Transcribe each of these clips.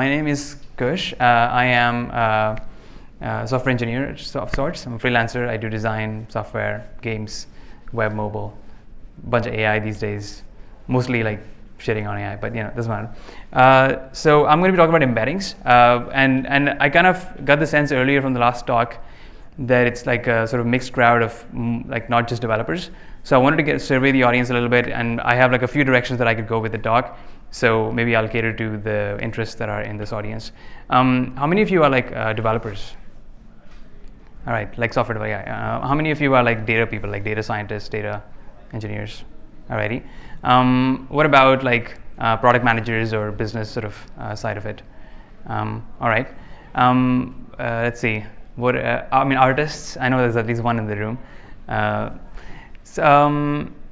My name is Kush. I am a software engineer of sorts. I'm a freelancer. I do design, software, games, web, mobile, bunch of AI these days. Mostly like shitting on AI, but doesn't matter. So I'm going to be talking about embeddings, and I kind of got the sense earlier from the last talk that it's like a sort of mixed crowd of like not just developers. So I wanted to survey the audience a little bit, and I have like a few directions that I could go with the talk. So maybe I'll cater to the interests that are in this audience. How many of you are like developers? All right, like software developers. Yeah. How many of you are like data people, like data scientists, data engineers? Alrighty. What about like product managers or business sort of side of it? All right. Let's see. What artists. I know there's at least one in the room.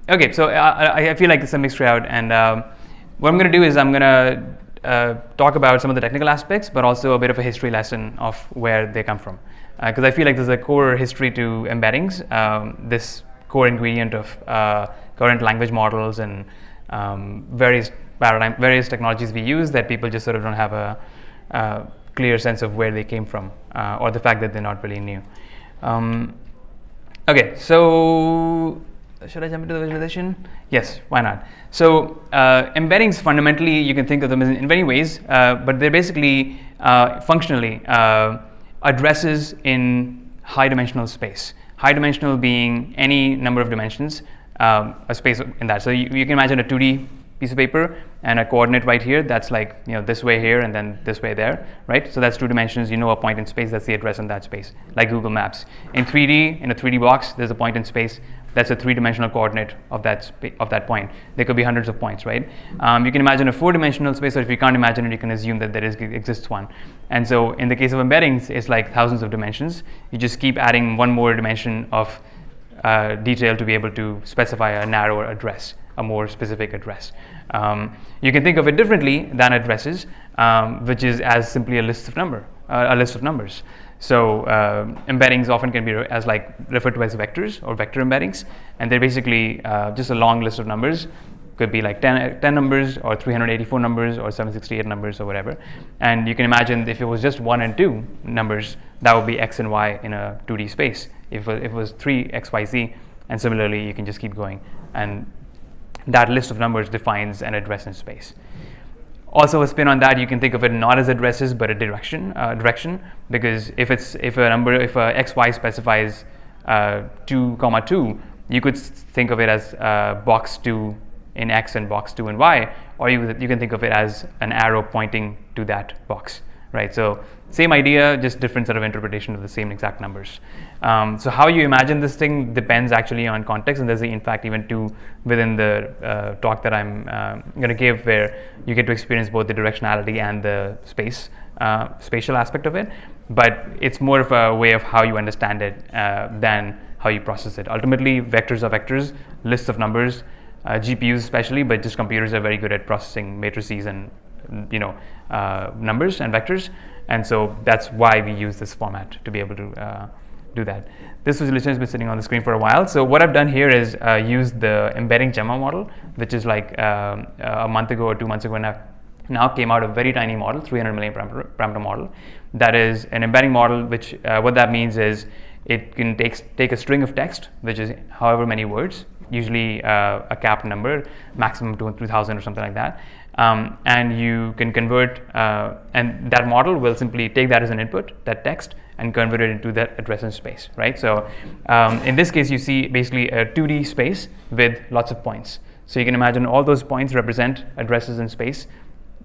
Okay, so I feel like it's a mixed crowd, and what I'm going to do is I'm going to talk about some of the technical aspects, but also a bit of a history lesson of where they come from, because I feel like there's a core history to embeddings. This core ingredient of current language models and various technologies we use that people just sort of don't have a clear sense of where they came from, or the fact that they're not really new. Okay, so should I jump into the visualization? Yes, why not? So embeddings, fundamentally, you can think of them in many ways, but they're basically functionally addresses in high dimensional space. High dimensional being any number of dimensions, a space in that. So you can imagine a 2D piece of paper and a coordinate right here. That's like this way here and then this way there, right? So that's 2 dimensions. A point in space. That's the address in that space, like Google Maps. In 3D, in a 3D box, there's a point in space. That's a 3-dimensional coordinate of that point. There could be hundreds of points, right? You can imagine a 4-dimensional space, or if you can't imagine it, you can assume that there exists one. And so in the case of embeddings, it's like thousands of dimensions. You just keep adding one more dimension of detail to be able to specify a narrower address, a more specific address. You can think of it differently than addresses, which is as simply a list of numbers. So embeddings often can be referred to as vectors or vector embeddings, and they're basically just a long list of numbers. Could be like 10 numbers or 384 numbers or 768 numbers or whatever. And you can imagine if it was just 1 and 2 numbers, that would be x and y in a 2D space. If it was 3 x, y, z, and similarly you can just keep going. And that list of numbers defines an address in space. Also, a spin on that, you can think of it not as addresses but a direction, because if a xy specifies 2, 2, you could think of it as box 2 in x and box 2 in y, or you can think of it as an arrow pointing to that box, right? So same idea, just different sort of interpretation of the same exact numbers. So how you imagine this thing depends actually on context, and there's in fact even 2 within the talk that I'm going to give, where you get to experience both the directionality and the spatial aspect of it. But it's more of a way of how you understand it than how you process it. Ultimately, vectors are vectors, lists of numbers, GPUs especially, but just computers are very good at processing matrices and numbers and vectors. And so that's why we use this format to be able to do that. This visualization has been sitting on the screen for a while. So what I've done here is use the embedding Gemma model, which is like a month ago or 2 months ago now came out a very tiny model, 300 million parameter model. That is an embedding model, which what that means is it can take a string of text, which is however many words, usually a capped number, maximum to 2,000 or something like that. And you can convert, and that model will simply take that as an input, that text, and convert it into that address in space, right? So in this case, you see basically a 2D space with lots of points. So you can imagine all those points represent addresses in space.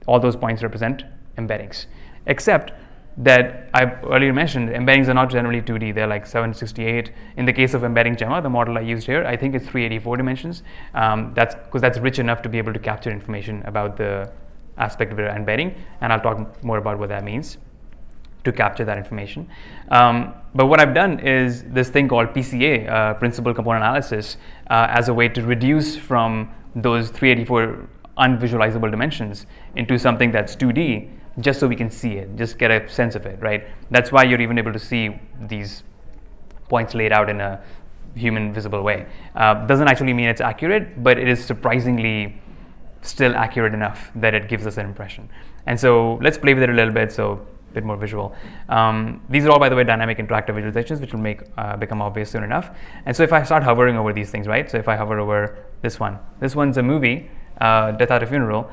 All those points represent embeddings, except that I earlier mentioned, embeddings are not generally 2D, they're like 768. In the case of embedding Gemma, the model I used here, I think it's 384 dimensions. That's because that's rich enough to be able to capture information about the aspect of embedding, and I'll talk more about what that means to capture that information. But what I've done is this thing called PCA, Principal Component Analysis, as a way to reduce from those 384 unvisualizable dimensions into something that's 2D, just so we can see it, just get a sense of it, right? That's why you're even able to see these points laid out in a human visible way. Doesn't actually mean it's accurate, but it is surprisingly still accurate enough that it gives us an impression. And so let's play with it a little bit, so a bit more visual. These are all, by the way, dynamic interactive visualizations, which will become obvious soon enough. And so if I start hovering over these things, right? So if I hover over this one's a movie, Death at a Funeral.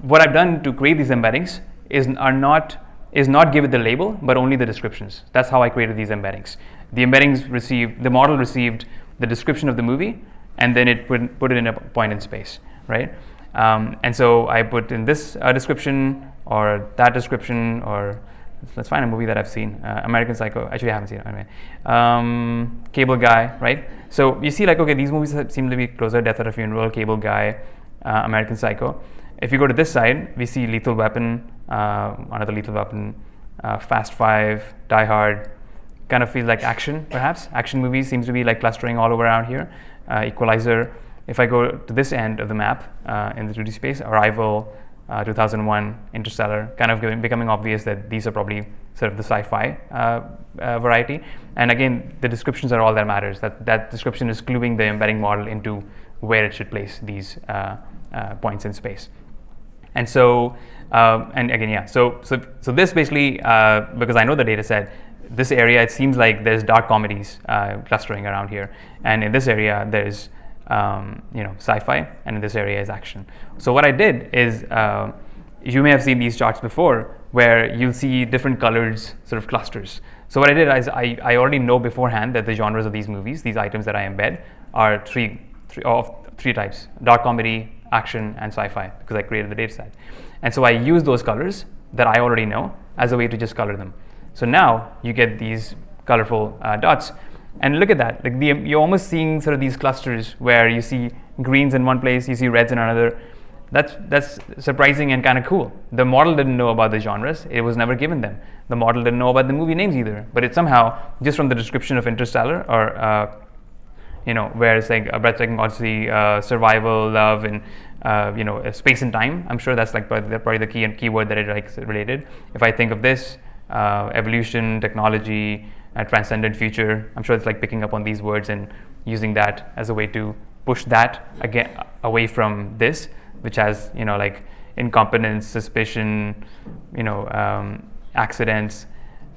What I've done to create these embeddings is not give it the label, but only the descriptions. That's how I created these embeddings. The model received the description of the movie, and then it put it in a point in space, right? And so I put in this description or that description, or let's find a movie that I've seen. American Psycho. Actually, I haven't seen it anyway. Cable Guy, right? So you see, like, okay, these movies seem to be closer. Death at a Funeral, Cable Guy, American Psycho. If you go to this side, we see Lethal Weapon, another Lethal Weapon, Fast 5, Die Hard. Kind of feels like action, perhaps. Action movies seems to be like clustering all over around here. Equalizer. If I go to this end of the map in the 2D space, Arrival, 2001, Interstellar, kind of becoming obvious that these are probably sort of the sci-fi variety. And again, the descriptions are all that matters. That description is cluing the embedding model into where it should place these points in space. And so, and again, yeah. So this basically, because I know the data set, this area, it seems like there's dark comedies clustering around here, and in this area there's sci-fi, and in this area is action. So what I did is, you may have seen these charts before, where you'll see different colors, sort of clusters. So what I did is I already know beforehand that the genres of these movies, these items that I embed, are three types: dark comedy, action, and sci-fi, because I created the data set. And so I use those colors that I already know as a way to just color them. So now you get these colorful dots, and look at that. Like you're almost seeing sort of these clusters where you see greens in one place, you see reds in another. That's surprising and kind of cool. The model didn't know about the genres; it was never given them. The model didn't know about the movie names either. But it somehow, just from the description of Interstellar, or where it's like a breathtaking odyssey, survival, love, and space and time. I'm sure that's like probably the key word that it likes related. If I think of this, evolution, technology, transcendent future, I'm sure it's like picking up on these words and using that as a way to push that again away from this, which has like incompetence, suspicion, accidents,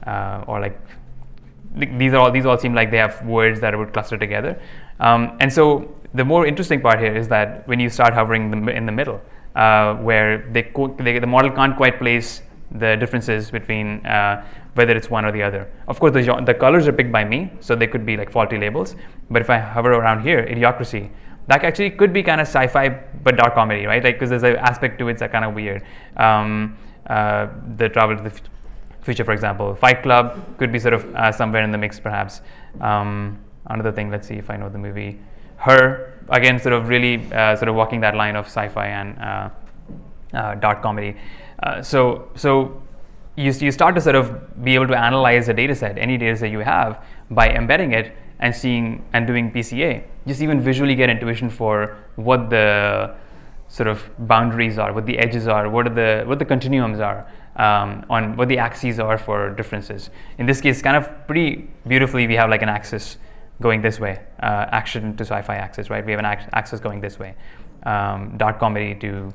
or like these all seem like they have words that would cluster together. And so the more interesting part here is that when you start hovering in the middle, where the model can't quite place the differences between whether it's one or the other. Of course, the colors are picked by me, so they could be like faulty labels. But if I hover around here, Idiocracy, that actually could be kind of sci-fi but dark comedy, right? Like, because there's an aspect to it that's kind of weird. The Travel to the Future, for example. Fight Club could be sort of somewhere in the mix, perhaps. Another thing, let's see if I know the movie. Her, again, sort of really sort of walking that line of sci-fi and dark comedy. So you start to sort of be able to analyze a data set, any data set you have, by embedding it and seeing and doing PCA. Just even visually get intuition for what the sort of boundaries are, what the edges are, what the continuums are, on what the axes are for differences. In this case, kind of pretty beautifully, we have like an axis going this way, action to sci-fi axis, right? We have an axis going this way, dark comedy to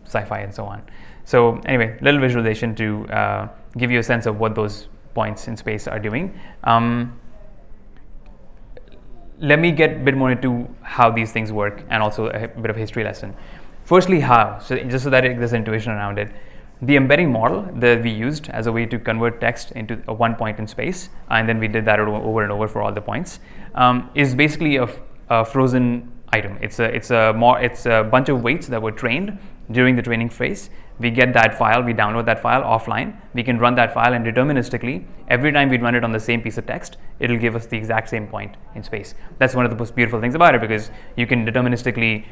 sci-fi and so on. So anyway, little visualization to give you a sense of what those points in space are doing. Let me get a bit more into how these things work and also a bit of a history lesson. Firstly, how? So just so that there's intuition around it. The embedding model that we used as a way to convert text into one point in space, and then we did that over and over for all the points, is basically a frozen item. It's a bunch of weights that were trained during the training phase. We get that file, we download that file offline. We can run that file, and deterministically, every time we run it on the same piece of text, it'll give us the exact same point in space. That's one of the most beautiful things about it, because you can deterministically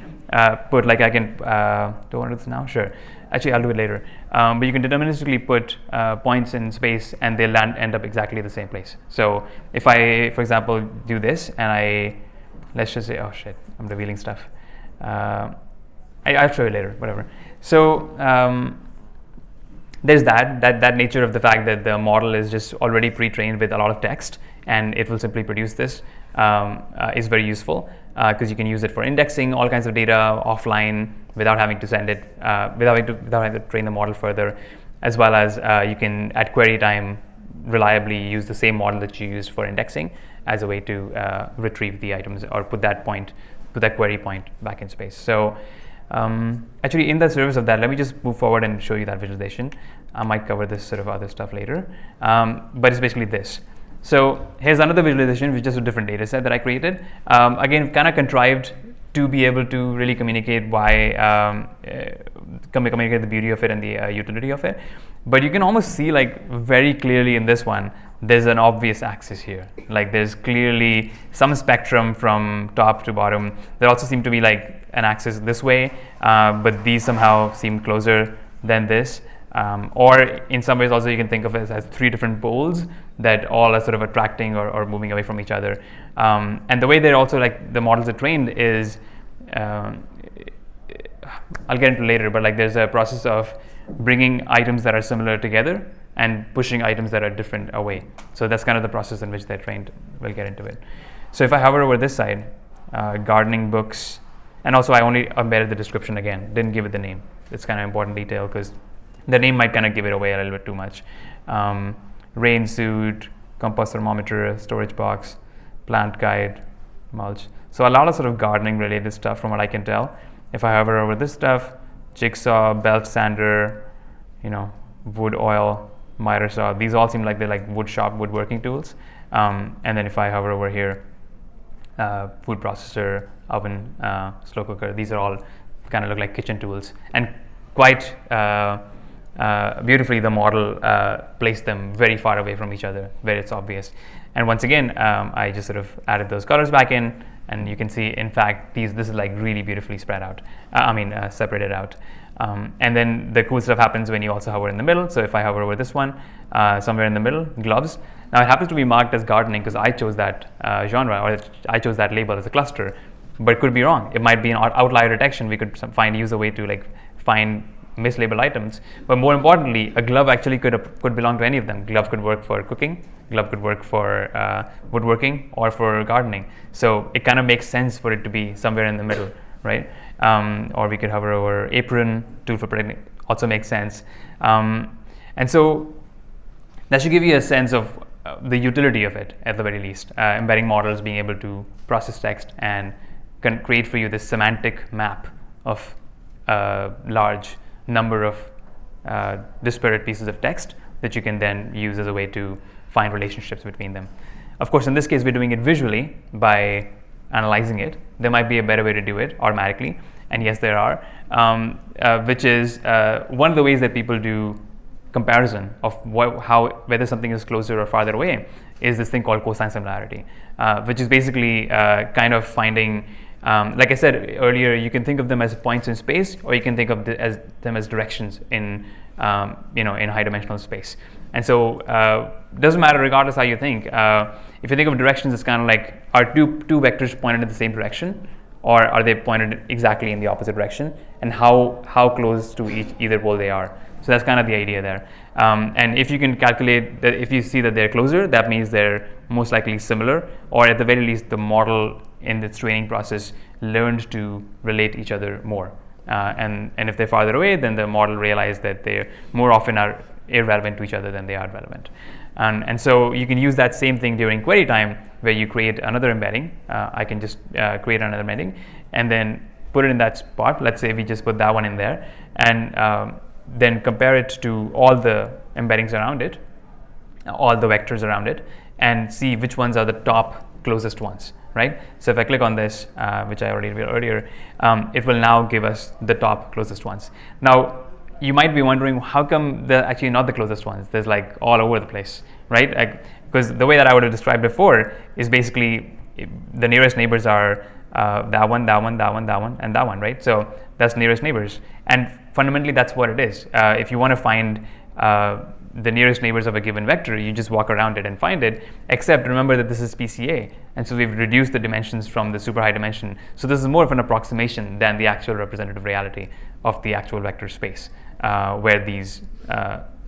put, like I can, do I want to do this now? Sure. Actually, I'll do it later. But you can deterministically put points in space, and they'll end up exactly the same place. So if I, for example, do this, and let's just say, oh shit, I'm revealing stuff. I'll show you later, whatever. So there's that nature of the fact that the model is just already pre-trained with a lot of text, and it will simply produce this, is very useful. because you can use it for indexing all kinds of data offline without having to send it, without having to train the model further, as well as you can at query time reliably use the same model that you used for indexing as a way to retrieve the items or put that query point back in space. So actually, in the service of that, let me just move forward and show you that visualization. I might cover this sort of other stuff later, but it's basically this. So here's another visualization, which is just a different data set that I created. Again, kind of contrived to be able to really communicate communicate the beauty of it and the utility of it. But you can almost see, like, very clearly in this one, there's an obvious axis here. Like, there's clearly some spectrum from top to bottom. There also seem to be like an axis this way, but these somehow seem closer than this. Or in some ways also you can think of it as three different poles that all are sort of attracting or moving away from each other. And the way they're also, like, the models are trained is, I'll get into later, but like there's a process of bringing items that are similar together and pushing items that are different away. So that's kind of the process in which they're trained. We'll get into it. So if I hover over this side, gardening books, and also I only embedded the description again, didn't give it the name. It's kind of important detail because the name might kind of give it away a little bit too much. Rain suit, compass thermometer, storage box, plant guide, mulch. So a lot of sort of gardening related stuff from what I can tell. If I hover over this stuff, jigsaw, belt sander, wood oil, miter saw, these all seem like they're like woodworking tools. And then if I hover over here, food processor, oven, slow cooker, these are all kind of look like kitchen tools. And quite beautifully, the model placed them very far away from each other, where it's obvious. And once again, I just sort of added those colors back in, and you can see, in fact, this is like really beautifully spread out. Separated out. And then the cool stuff happens when you also hover in the middle. So if I hover over this one, somewhere in the middle, gloves. Now it happens to be marked as gardening because I chose that genre, or I chose that label as a cluster, but it could be wrong. It might be an outlier detection. We could use a way to like find mislabeled items. But more importantly, a glove actually could belong to any of them. Glove could work for cooking, glove could work for woodworking, or for gardening. So it kind of makes sense for it to be somewhere in the middle, right? Or we could hover over apron, tool for protecting, also makes sense. And so that should give you a sense of the utility of it, at the very least. Embedding models being able to process text and can create for you this semantic map of a large number of disparate pieces of text that you can then use as a way to find relationships between them. Of course, in this case, we're doing it visually by analyzing it. There might be a better way to do it automatically, and yes, there are, which is one of the ways that people do comparison of whether something is closer or farther away is this thing called cosine similarity, which is basically kind of finding, like I said earlier, you can think of them as points in space, or you can think of them as directions in in high dimensional space. And so doesn't matter regardless how you think. If you think of directions, it's kind of like, are two vectors pointed in the same direction, or are they pointed exactly in the opposite direction, and how close to either pole they are. So that's kind of the idea there. And if you can calculate that, if you see that they're closer, that means they're most likely similar, or at the very least the model in its training process learned to relate each other more. And if they're farther away, then the model realized that they more often are irrelevant to each other than they are relevant. And so you can use that same thing during query time, where you create another embedding. I can just create another embedding and then put it in that spot. Let's say we just put that one in there, and then compare it to all the embeddings around it, all the vectors around it, and see which ones are the top closest ones, right? So if I click on this, which I already revealed earlier, it will now give us the top closest ones. Now, you might be wondering, how come they're actually not the closest ones? There's like all over the place, right? Because the way that I would have described before is basically the nearest neighbors are that one, that one, that one, that one, and that one, right? So that's nearest neighbors. And fundamentally, that's what it is. If you want to find the nearest neighbors of a given vector, you just walk around it and find it, except remember that this is PCA. And so we've reduced the dimensions from the super high dimension. So this is more of an approximation than the actual representative reality of the actual vector space where these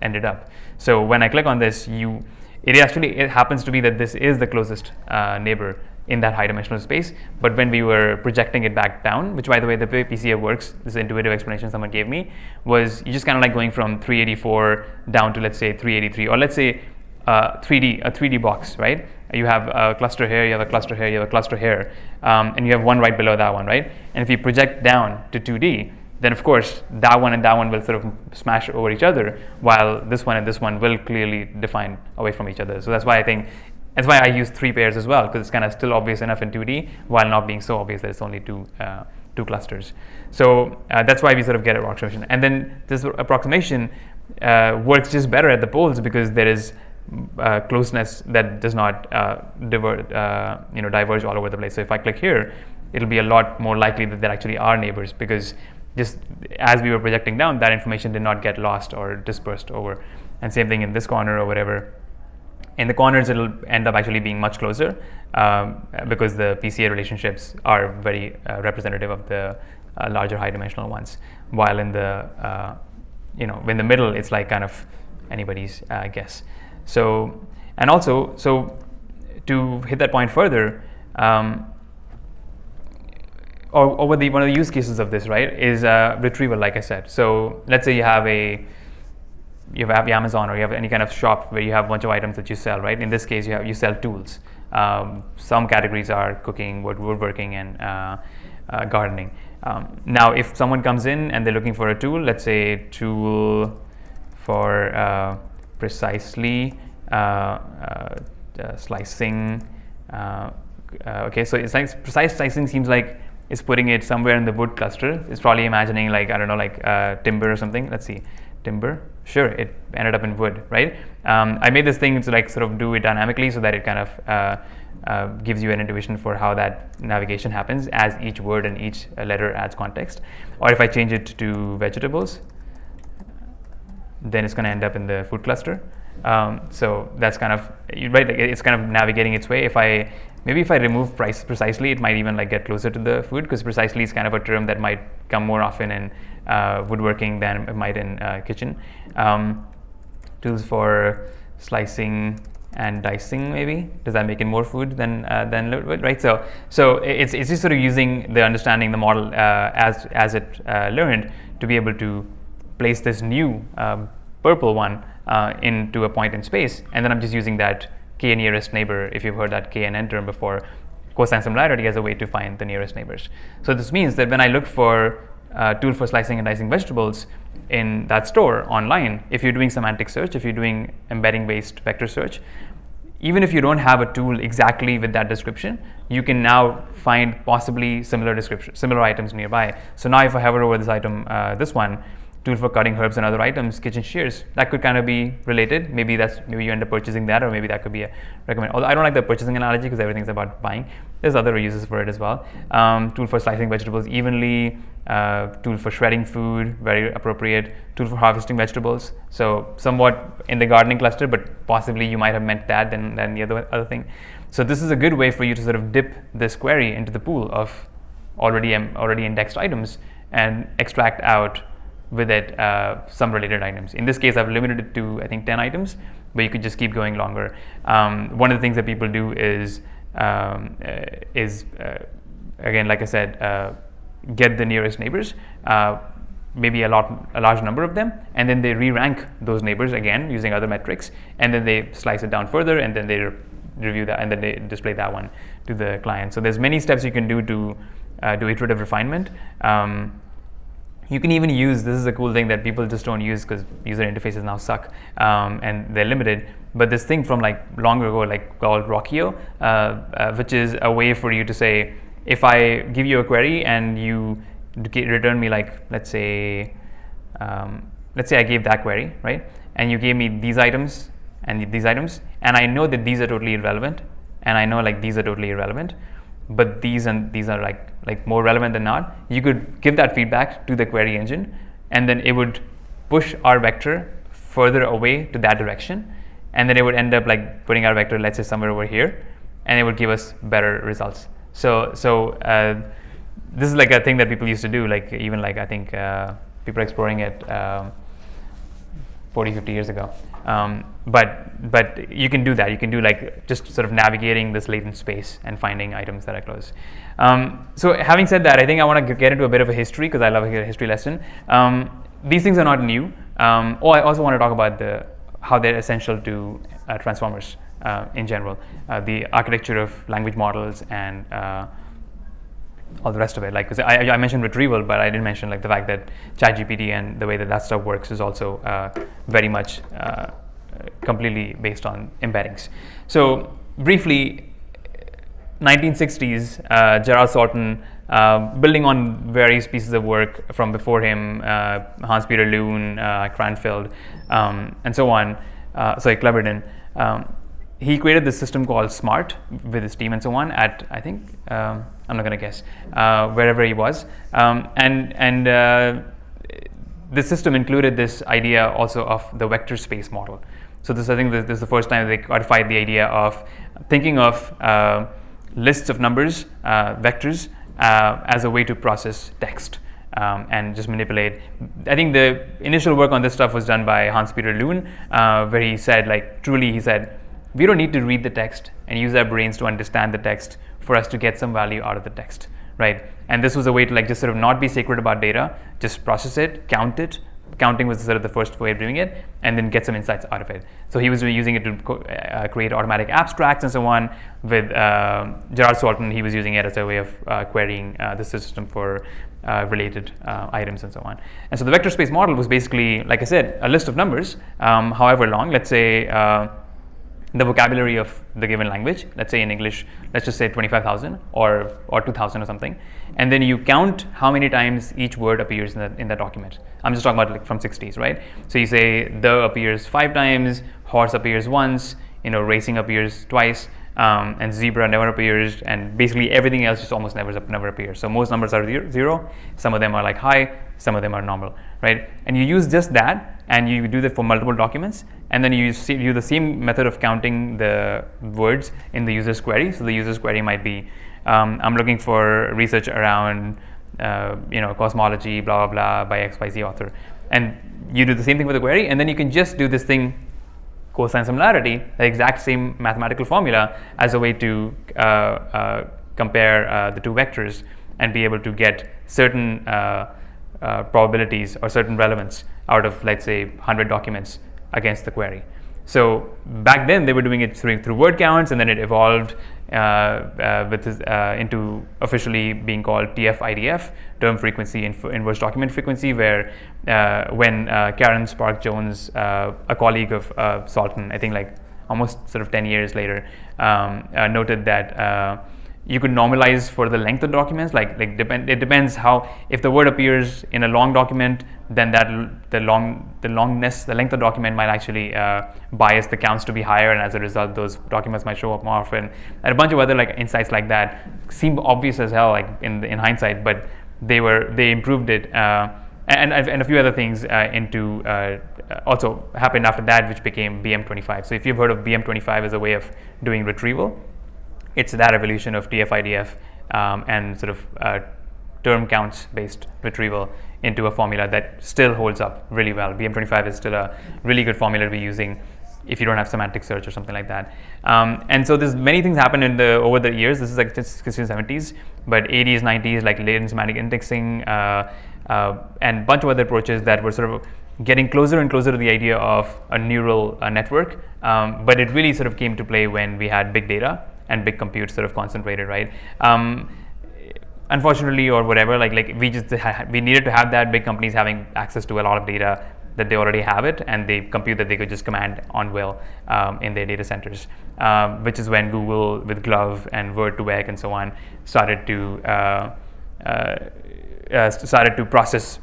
ended up. So when I click on this, it happens to be that this is the closest neighbor in that high dimensional space. But when we were projecting it back down, which by the way, the way PCA works, this intuitive explanation someone gave me, was you just kind of like going from 384 down to, let's say, 383, or let's say a 3D box, right? You have a cluster here, you have a cluster here, you have a cluster here, and you have one right below that one, right? And if you project down to 2D, then of course that one and that one will sort of smash over each other, while this one and this one will clearly define away from each other. So that's why I use 3 pairs as well, because it's kind of still obvious enough in 2D while not being so obvious that it's only two clusters. So that's why we sort of get approximation. And then this approximation works just better at the poles because there is closeness that does not diverge all over the place. So if I click here, it'll be a lot more likely that there actually are neighbors, because just as we were projecting down, that information did not get lost or dispersed over. And same thing in this corner or whatever. In the corners, it'll end up actually being much closer because the PCA relationships are very representative of the larger high dimensional ones. While in the in the middle, it's like kind of anybody's guess. So, and also, so to hit that point further, or one of the use cases of this, right, is retrieval, like I said. So let's say you have Amazon, or you have any kind of shop where you have a bunch of items that you sell, right? In this case, you sell tools. Some categories are cooking, woodworking, and gardening. Now, if someone comes in and they're looking for a tool, let's say a tool for precisely slicing. Okay, so it's like precise slicing seems like it's putting it somewhere in the wood cluster. It's probably imagining like, I don't know, like timber or something. Let's see, timber. Sure, it ended up in wood, right? I made this thing to like sort of do it dynamically so that it kind of gives you an intuition for how that navigation happens as each word and each letter adds context. Or if I change it to vegetables, then it's going to end up in the food cluster. So that's kind of right. It's kind of navigating its way. If I remove precisely, it might even like get closer to the food, because precisely is kind of a term that might come more often in woodworking than it might in kitchen. Tools for slicing and dicing, maybe. Does that make it more food than wood, right? So it's just sort of using the understanding the model as it learned to be able to place this new purple one into a point in space, and then I'm just using that k nearest neighbor, if you've heard that KNN term before, cosine similarity, as a way to find the nearest neighbors. So this means that when I look for a tool for slicing and dicing vegetables in that store online, if you're doing semantic search, if you're doing embedding based vector search, even if you don't have a tool exactly with that description, you can now find possibly similar items nearby. So now if I hover over this item, this one, tool for cutting herbs and other items, kitchen shears, that could kind of be related. Maybe you end up purchasing that, or maybe that could be a recommend. Although I don't like the purchasing analogy because everything's about buying. There's other uses for it as well. Tool for slicing vegetables evenly, tool for shredding food, very appropriate. Tool for harvesting vegetables, so somewhat in the gardening cluster, but possibly you might have meant that than the other thing. So this is a good way for you to sort of dip this query into the pool of already indexed items and extract out with it some related items. In this case, I've limited it to I think 10 items, but you could just keep going longer. One of the things that people do is again, like I said, get the nearest neighbors, maybe a large number of them, and then they re-rank those neighbors again using other metrics, and then they slice it down further, and then they review that, and then they display that one to the client. So there's many steps you can do to do iterative refinement. You can even use, this is a cool thing that people just don't use because user interfaces now suck and they're limited, but this thing from like long ago, like called Rockio, which is a way for you to say, if I give you a query and you return me like, let's say I gave that query, right? And you gave me these items and these items, and I know that these are totally irrelevant, and I know like these are totally irrelevant, but these and these are like more relevant than not. You could give that feedback to the query engine, and then it would push our vector further away to that direction, and then it would end up like putting our vector, let's say, somewhere over here, and it would give us better results. So this is like a thing that people used to do, like even like I think people are exploring it 40-50 years ago. But you can do that. You can do like just sort of navigating this latent space and finding items that are close. So having said that, I think I want to get into a bit of a history because I love a history lesson. These things are not new. I also want to talk about how they're essential to transformers in general, the architecture of language models and all the rest of it. Like, 'cause I mentioned retrieval, but I didn't mention like the fact that ChatGPT and the way that stuff works is also very much completely based on embeddings. So briefly, 1960s, Gerald Salton, building on various pieces of work from before him, Hans-Peter Loon, Cranfield, and so on, Cleverdon. He created this system called SMART with his team and so on at, I think, I'm not going to guess, wherever he was. And this system included this idea also of the vector space model. So I think this is the first time they codified the idea of thinking of lists of numbers, vectors, as a way to process text and just manipulate. I think the initial work on this stuff was done by Hans-Peter Loon, where he said, like, truly, he said, we don't need to read the text and use our brains to understand the text for us to get some value out of the text, right? And this was a way to like just sort of not be sacred about data, just process it, count it. Counting was sort of the first way of doing it, and then get some insights out of it. So he was using it to create automatic abstracts and so on. With Gerald Salton, he was using it as a way of querying the system for related items and so on. And so the vector space model was basically, like I said, a list of numbers, however long. Let's say the vocabulary of the given language. Let's say in English, let's just say 25,000 or 2,000 or something, and then you count how many times each word appears in the document. I'm just talking about like from 60s, right? So you say the appears 5 times, horse appears once, racing appears twice, and zebra never appears, and basically everything else just almost never appears. So most numbers are zero. Some of them are like high, some of them are normal, right? And you use just that, and you do that for multiple documents, and then you use the same method of counting the words in the user's query. So the user's query might be, I'm looking for research around, cosmology, blah, blah, blah, by XYZ author. And you do the same thing with the query, and then you can just do this thing, cosine similarity, the exact same mathematical formula as a way to compare the two vectors and be able to get certain probabilities or certain relevance out of, let's say, 100 documents against the query. So back then they were doing it through word counts, and then it evolved into officially being called TF-IDF, term frequency inverse document frequency, where when Karen Spark-Jones, a colleague of Salton, I think like almost sort of 10 years later, noted that you could normalize for the length of documents. It depends how, if the word appears in a long document, then the length of document might actually bias the counts to be higher, and as a result, those documents might show up more often. And a bunch of other like insights like that seem obvious as hell, like in hindsight, but they improved it, and a few other things also happened after that, which became BM25. So if you've heard of BM25 as a way of doing retrieval, it's that evolution of TF-IDF and sort of term counts based retrieval into a formula that still holds up really well. BM25 is still a really good formula to be using if you don't have semantic search or something like that. And so there's many things happen over the years. This is like 60s and 70s, but 80s, 90s, like latent semantic indexing and a bunch of other approaches that were sort of getting closer and closer to the idea of a neural network. But it really sort of came to play when we had big data and big compute sort of concentrated, right? Unfortunately, or whatever, like we needed to have that, big companies having access to a lot of data that they already have it, and they compute that they could just command on will in their data centers, which is when Google with Glove and Word2Vec and so on started to process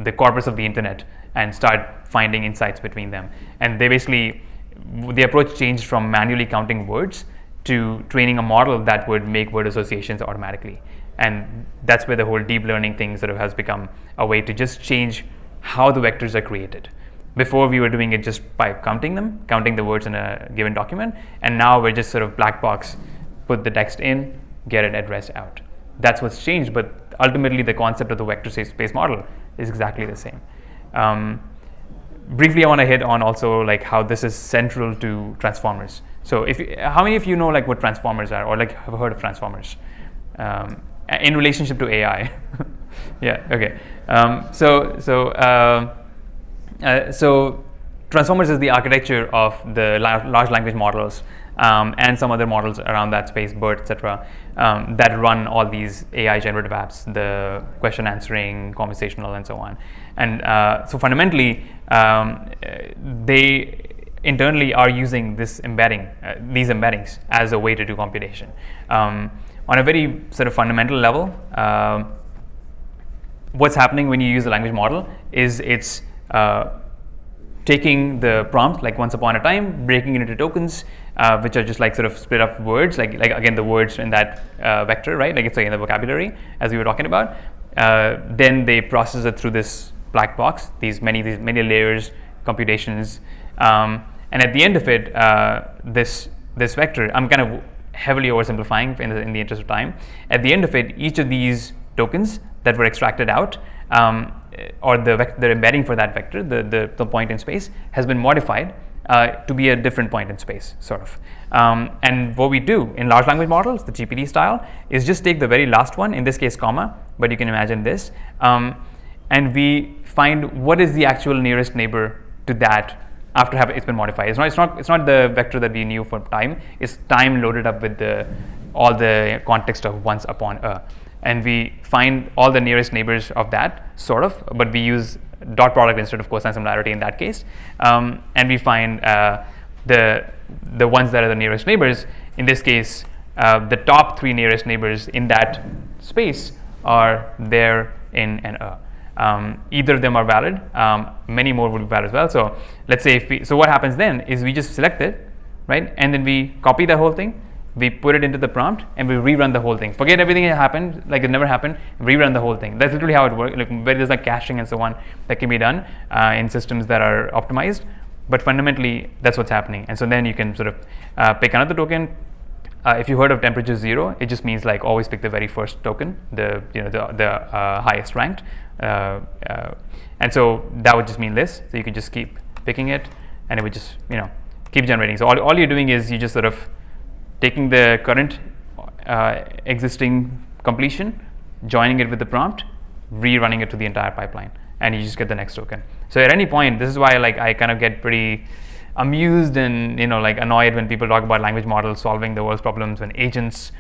the corpus of the internet and start finding insights between them. And the approach changed from manually counting words to training a model that would make word associations automatically. And that's where the whole deep learning thing sort of has become a way to just change how the vectors are created. Before we were doing it just by counting the words in a given document, and now we're just sort of black box, put the text in, get it addressed out. That's what's changed, but ultimately the concept of the vector space model is exactly the same. briefly, I want to hit on also like how this is central to transformers. So how many of you know like what transformers are, or like have heard of transformers in relationship to AI? Yeah. Okay. So transformers is the architecture of the large language models and some other models around that space, BERT, etc., that run all these AI generative apps, the question answering, conversational, and so on. And so fundamentally, they internally are using this embedding, these embeddings, as a way to do computation. On a very sort of fundamental level, what's happening when you use a language model is it's taking the prompt like once upon a time, breaking it into tokens, which are just like sort of split up words, like again the words in that vector, right? Like it's like in the vocabulary as we were talking about. Then they process it through this black box, these many layers, computations, and at the end of it, this vector, I'm kind of heavily oversimplifying in the interest of time. At the end of it, each of these tokens that were extracted out, or the embedding for that vector, the point in space, has been modified to be a different point in space, sort of. And what we do in large language models, the GPT style, is just take the very last one, in this case comma, but you can imagine this, and we find what is the actual nearest neighbor to that after it's been modified. It's not the vector that we knew for time. It's time loaded up with all the context of once upon a. And we find all the nearest neighbors of that, sort of, but we use dot product instead of cosine similarity in that case. And we find the ones that are the nearest neighbors. In this case, the top 3 nearest neighbors in that space are there in an a. Either of them are valid. Many more would be valid as well. So let's say so what happens then is we just select it, right? And then we copy the whole thing. We put it into the prompt and we rerun the whole thing. Forget everything that happened, like it never happened, rerun the whole thing. That's literally how it works. Like where there's like caching and so on that can be done in systems that are optimized. But fundamentally, that's what's happening. And so then you can sort of pick another token. If you heard of temperature 0, it just means like always pick the very first token, the highest ranked. And so that would just mean this. So you can just keep picking it, and it would just keep generating. So all you're doing is you just sort of taking the current existing completion, joining it with the prompt, rerunning it to the entire pipeline, and you just get the next token. So at any point, this is why like I kind of get pretty amused and like annoyed when people talk about language models solving the world's problems, when agents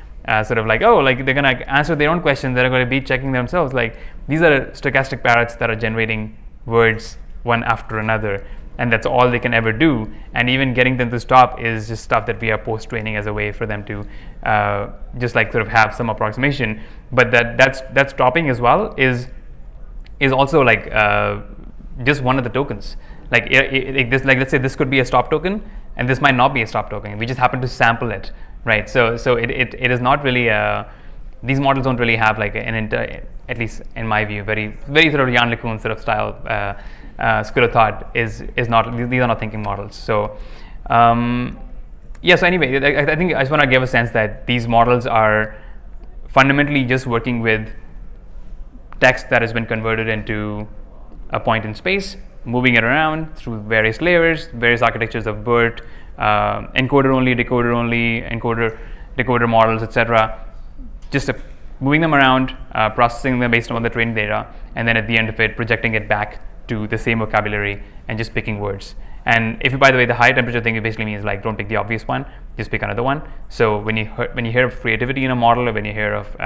sort of like, oh, like they're gonna answer their own questions, they're going to be checking themselves. Like these are stochastic parrots that are generating words one after another, and that's all they can ever do. And even getting them to stop is just stuff that we are post-training as a way for them to just like sort of have some approximation. But that stopping as well is also like just one of the tokens. Like this, like let's say this could be a stop token, and this might not be a stop token. We just happen to sample it, right? So it is not really these models don't really have like at least in my view, very sort of Jan LeCun sort of style. School of thought is not, these are not thinking models. So so anyway, I think I just want to give a sense that these models are fundamentally just working with text that has been converted into a point in space, moving it around through various layers, various architectures of BERT, encoder only, decoder models, etc. Just moving them around, processing them based on the training data, and then at the end of it, projecting it back to the same vocabulary and just picking words. And by the way, the high temperature thing, it basically means like don't pick the obvious one, just pick another one. So when you hear of creativity in a model, or when you hear of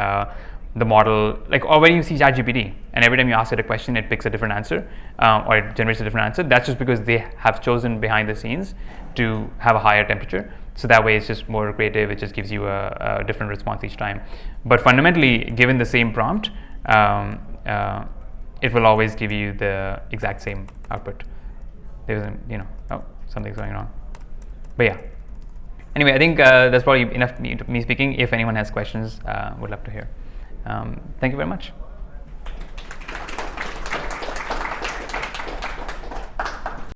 the model, like, or when you see ChatGPT and every time you ask it a question, it picks a different answer, or it generates a different answer, that's just because they have chosen behind the scenes to have a higher temperature. So that way it's just more creative, it just gives you a different response each time. But fundamentally, given the same prompt, it will always give you the exact same output. There's something's going on. But yeah. Anyway, I think that's probably enough me speaking. If anyone has questions, would love to hear. Thank you very much.